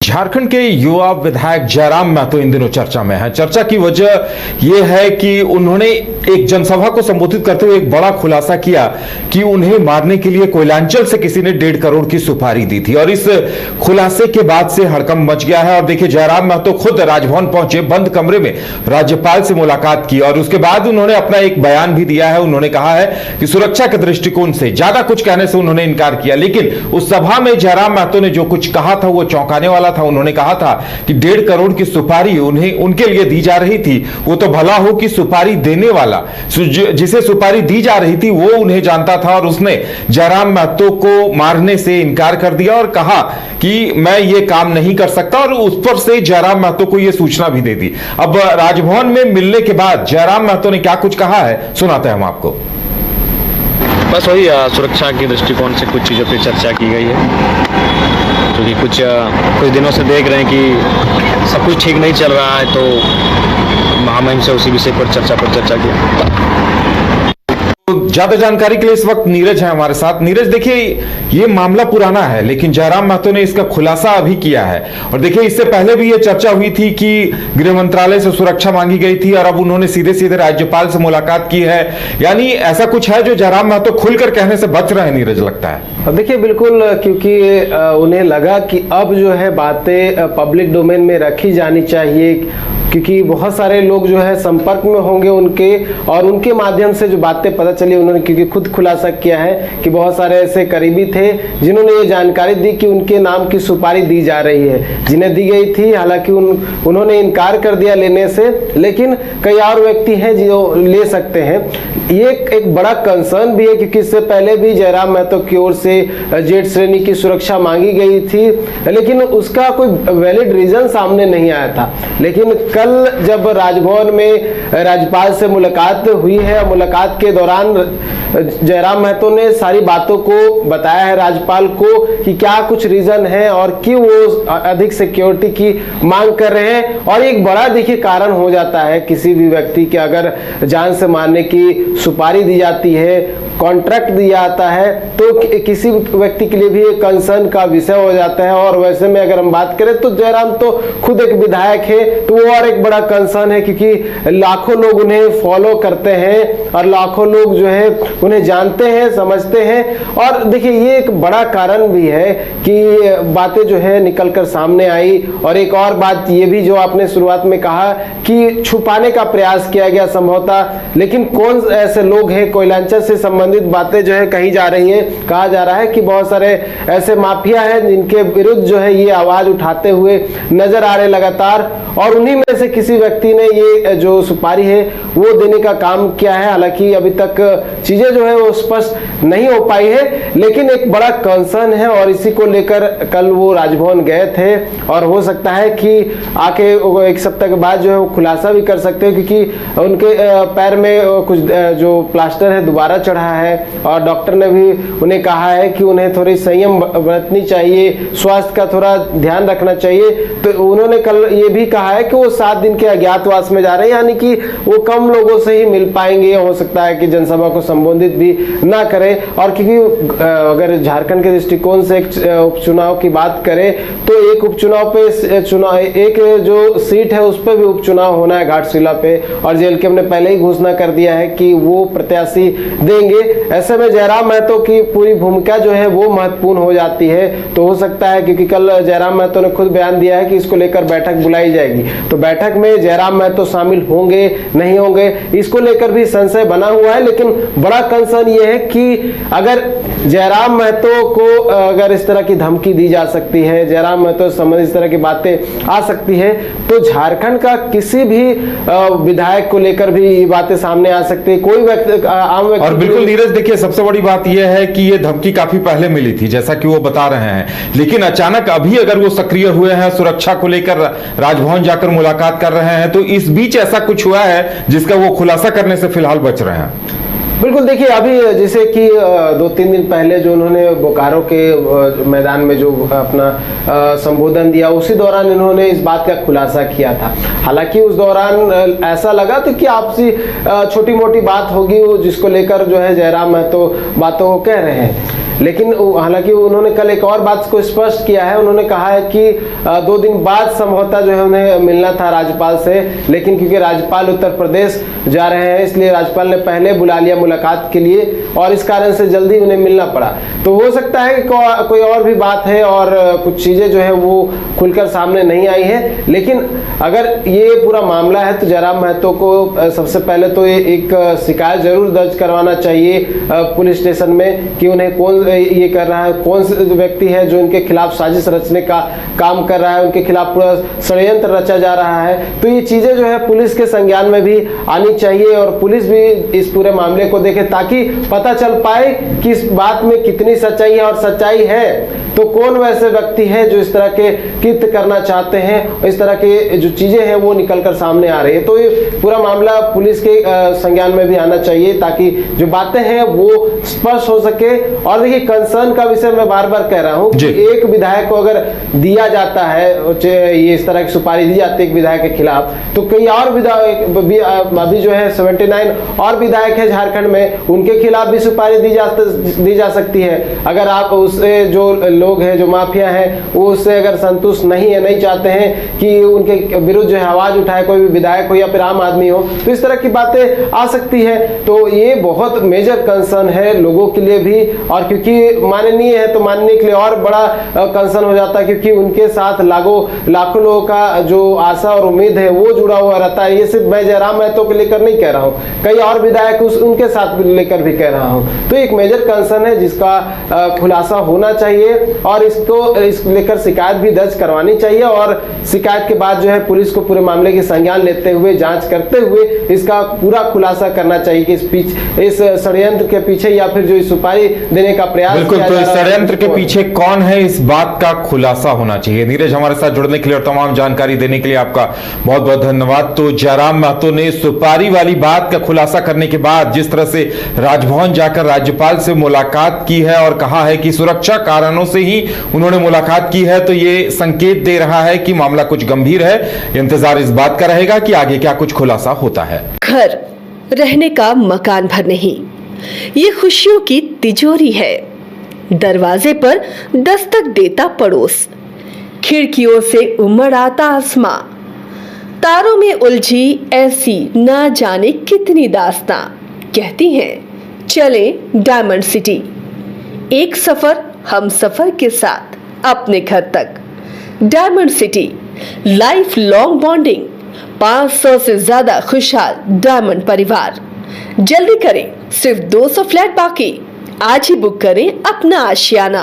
झारखंड के युवा विधायक जयराम महतो इन दिनों चर्चा में है। चर्चा की वजह यह है कि उन्होंने एक जनसभा को संबोधित करते हुए एक बड़ा खुलासा किया कि उन्हें मारने के लिए कोयलांचल से किसी ने 1.5 करोड़ की सुपारी दी थी और इस खुलासे के बाद से हड़कंप मच गया है। और देखिए, जयराम महतो खुद राजभवन पहुंचे, बंद कमरे में राज्यपाल से मुलाकात की और उसके बाद उन्होंने अपना एक बयान भी दिया है। उन्होंने कहा है कि सुरक्षा के दृष्टिकोण से ज्यादा कुछ कहने से उन्होंने इनकार किया, लेकिन उस सभा में जयराम महतो ने जो कुछ कहा था वो चौंकाने वाला था। उन्होंने कहा था कि 1.5 करोड़ की सुपारी उन्हें उनके लिए दी जा रही थी। वो तो भला हो कि सुपारी देने वाला, जिसे सुपारी दी जा रही थी, वो उन्हें जानता था और उसने जयराम महतो को मारने से इनकार कर दिया और कहा कि मैं ये काम नहीं कर सकता और उस पर से जयराम महतो को यह सूचना भी दे दी। अब राजभवन में मिलने के बाद जयराम महतो ने क्या कुछ कहा है, सुनाते हैं हम आपको। बस वही सुरक्षा के दृष्टिकोण से कुछ चीज़ों पर चर्चा की गई है, क्योंकि कुछ दिनों से देख रहे हैं कि सब कुछ ठीक नहीं चल रहा है, तो महामहिम से उसी विषय पर चर्चा किया। ज्यादा जानकारी के लिए इस वक्त नीरज है हमारे साथ। नीरज, देखिए, ये मामला पुराना है लेकिन जयराम महतो ने इसका खुलासा अभी किया है। और देखिए, इससे पहले भी ये चर्चा हुई थी कि गृह मंत्रालय से सुरक्षा मांगी गई थी और अब उन्होंने सीधे सीधे राज्यपाल से मुलाकात की है। यानी ऐसा कुछ है जो जयराम महतो खुलकर कहने से बच रहे हैं, नीरज, लगता है। देखिए, बिल्कुल, क्योंकि उन्हें लगा कि अब जो है बातें पब्लिक डोमेन में रखी जानी चाहिए, क्योंकि बहुत सारे लोग जो है संपर्क में होंगे उनके, और उनके माध्यम से जो बातें पता चली, उन्होंने क्योंकि खुद खुलासा किया है कि बहुत सारे ऐसे करीबी थे जिन्होंने ये जानकारी दी कि उनके नाम की सुपारी दी जा रही है, जिन्हें दी गई थी। हालांकि उन्होंने इनकार कर दिया लेने से, लेकिन कई और व्यक्ति हैं जो ले सकते हैं। ये एक बड़ा कंसर्न भी है, क्योंकि इससे पहले भी जयराम महतो की ओर से जेड श्रेणी की सुरक्षा मांगी गई थी, लेकिन उसका कोई वैलिड रीजन सामने नहीं आया था। लेकिन कल जब राजभवन में राज्यपाल से मुलाकात हुई है, मुलाकात के दौरान जयराम महतो ने सारी बातों को बताया है राज्यपाल को कि क्या कुछ रीजन है और क्यों वो अधिक सिक्योरिटी की मांग कर रहे हैं। और एक बड़ा, देखिए, कारण हो जाता है किसी भी व्यक्ति के, अगर जान से मारने की सुपारी दी जाती है, कॉन्ट्रैक्ट दिया जाता है, तो किसी व्यक्ति के लिए भी एक कंसर्न का विषय हो जाता है। और वैसे में अगर हम बात करें तो जयराम तो खुद एक विधायक है, तो वो और एक बड़ा कंसर्न है, क्योंकि लाखों लोग उन्हें फॉलो करते हैं और लाखों लोग जो है उन्हें जानते हैं, समझते हैं। और देखिए, ये एक बड़ा कारण भी है कि बातें जो है निकलकर सामने आई। और एक और बात ये भी जो आपने शुरुआत में कहा कि छुपाने का प्रयास किया गया संभवतः, लेकिन कौन ऐसे लोग हैं, कोयलांचल से संबंधित बातें जो है कही जा रही है। कहा जा रहा है कि बहुत सारे ऐसे माफिया हैं जिनके विरुद्ध जो है ये आवाज उठाते हुए नजर आ रहे लगातार, और उन्हीं में से किसी व्यक्ति ने ये जो सुपारी है वो देने का काम किया है। हालांकि अभी तक चीजें जो है वो स्पष्ट नहीं हो पाई है, लेकिन एक बड़ा कंसर्न है और इसी को लेकर कल वो राजभवन गए थे। और हो सकता है कि आके एक सप्ताह के बाद जो है वो खुलासा भी कर सकते हैं, क्योंकि उनके पैर में कुछ जो प्लास्टर है दोबारा चढ़ा है और डॉक्टर ने भी उन्हें कहा है कि उन्हें थोड़ी संयम बरतनी चाहिए, स्वास्थ्य का थोड़ा ध्यान रखना चाहिए। तो उन्होंने कल ये भी कहा है कि वो 7 दिन के अज्ञातवास में जा रहे हैं, यानी कि वो कम लोगों से ही मिल पाएंगे। हो सकता है कि जनसभा को संबोधित भी ना करें। और क्योंकि अगर झारखंड के दृष्टिकोण से एक उपचुनाव की बात करें तो एक उपचुनाव पे एक जो सीट है उस पर भी उपचुनाव होना है घाटशिला पे, और जेएलके ने पहले ही घोषणा कर दिया है कि वो प्रत्याशी देंगे। ऐसे में जयराम महतो की पूरी भूमिका जो है वो महत्वपूर्ण हो जाती है। तो हो सकता है, क्योंकि कल जयराम महतो ने खुद बयान दिया है कि इसको लेकर बैठक बुलाई जाएगी, तो बैठक में जयराम महतो शामिल होंगे नहीं होंगे इसको लेकर भी संशय बना हुआ है। लेकिन बड़ा कंसर्न ये है कि अगर जयराम महतो को अगर इस तरह की धमकी दी जा सकती है, जयराम महतो संबंधित इस तरह की बातें आ सकती है, तो झारखंड का किसी भी विधायक को लेकर भी ये बातें सामने आ सकती है, कोई व्यक्ति, आम व्यक्ति। और बिल्कुल नीरज, देखिए, सबसे बड़ी बात यह है कि ये धमकी काफी पहले मिली थी, जैसा कि वो बता रहे हैं, लेकिन अचानक अभी अगर वो सक्रिय हुए हैं, सुरक्षा को लेकर राजभवन जाकर मुलाकात कर रहे हैं, तो इस बीच ऐसा कुछ हुआ है जिसका वो खुलासा करने से फिलहाल बच रहे हैं। बिल्कुल, देखिए, अभी जैसे कि 2-3 दिन पहले जो उन्होंने बोकारो के मैदान में जो अपना संबोधन दिया, उसी दौरान इन्होंने इस बात का खुलासा किया था। हालांकि उस दौरान ऐसा लगा था कि आपसी छोटी मोटी बात होगी, जिसको लेकर जो है जयराम महतो बातों को कह रहे हैं। लेकिन हालांकि उन्होंने कल एक और बात को स्पष्ट किया है। उन्होंने कहा है कि 2 दिन बाद संभवतः जो है उन्हें मिलना था राज्यपाल से, लेकिन क्योंकि राज्यपाल उत्तर प्रदेश जा रहे हैं इसलिए राज्यपाल ने पहले बुला लिया मुलाकात के लिए और इस कारण से जल्दी उन्हें मिलना पड़ा। तो हो सकता है कि कोई और भी बात है और कुछ चीजें जो है वो खुलकर सामने नहीं आई है। लेकिन अगर ये पूरा मामला है तो जयराम महतो को सबसे पहले तो एक शिकायत जरूर दर्ज करवाना चाहिए पुलिस स्टेशन में कि उन्हें कौन ये कर रहा है, कौन से व्यक्ति है जो उनके खिलाफ साजिश रचने का काम कर रहा है, उनके खिलाफ पूरा षड्यंत्र रचा जा रहा है। तो ये चीजें जो है पुलिस के संज्ञान में भी आनी चाहिए और पुलिस भी इस पूरे मामले को देखे ताकि पता चल पाए कि इस बात में कितनी सच्चाई है, और सच्चाई है तो कौन वैसे व्यक्ति है जो इस तरह के कृत्य करना चाहते हैं, इस तरह के जो चीजें हैं वो निकलकर सामने आ रही है। तो ये पूरा मामला पुलिस के संज्ञान में भी आना चाहिए ताकि जो बातें हैं वो स्पष्ट हो सके। और देखिए कंसर्न का विषय मैं बार बार कह रहा हूं कि एक विधायक को अगर दिया जाता है ये इस तरह की सुपारी दी जाती है एक विधायक के खिलाफ, तो कई और विधायक अभी जो है 79 और विधायक है झारखंड में, उनके खिलाफ भी सुपारी दी जा सकती है। अगर आप उससे जो लोग हैं जो माफिया हैं वो उससे अगर संतुष्ट नहीं है, नहीं चाहते हैं कि उनके विरुद्ध जो है आवाज उठाए कोई भी विधायक हो या फिर आम आदमी हो, तो इस तरह की बातें आ सकती है। तो ये बहुत मेजर कंसर्न है लोगों के लिए भी, और क्योंकि माननीय है तो माननीय के लिए और बड़ा कंसर्न हो जाता है क्योंकि उनके साथ लाखों लोगों का जो आशा और उम्मीद है वो जुड़ा हुआ रहता है। ये सिर्फ मैं जयराम महतो को लेकर नहीं कह रहा हूँ, कई और विधायक उनके साथ लेकर भी कह रहा हूँ। तो एक मेजर कंसर्न है जिसका खुलासा होना चाहिए और इस लेकर शिकायत भी दर्ज करवानी चाहिए और शिकायत के बाद जो है पुलिस को पूरे मामले की संज्ञान लेते हुए जांच करते हुए इसका पूरा खुलासा करना चाहिए कि इस षड्यंत्र के पीछे या फिर जो इस सुपारी देने का प्रयास बिल्कुल, तो इस षड्यंत्र के पीछे कौन है इस बात का खुलासा होना चाहिए। नीरज हमारे साथ जुड़ने के लिए और तमाम जानकारी देने के लिए आपका बहुत बहुत धन्यवाद। तो जयराम महतो ने सुपारी वाली बात का खुलासा करने के बाद जिस तरह से राजभवन जाकर राज्यपाल से मुलाकात की है और कहा है कि सुरक्षा कारणों से ही उन्होंने मुलाकात की है, तो ये संकेत दे रहा है कि मामला कुछ गंभीर है। इंतजार इस बात का रहेगा कि आगे क्या कुछ खुलासा होता है। घर रहने का मकान भर नहीं, ये खुशियों की तिजोरी है। दरवाजे पर दस्तक देता पड़ोस, खिड़कियों से उमड़ आता आसमां, तारों में उलझी ऐसी ना जाने कितनी दास्तां। कहती हैं चले डायमंड सिटी, एक सफर हम सफर के साथ अपने घर तक। Diamond city, life long bonding, 500 से ज्यादा खुशहाल डायमंड परिवार। जल्दी करें, सिर्फ 200 फ्लैट बाकी। आज ही बुक करें अपना आशियाना।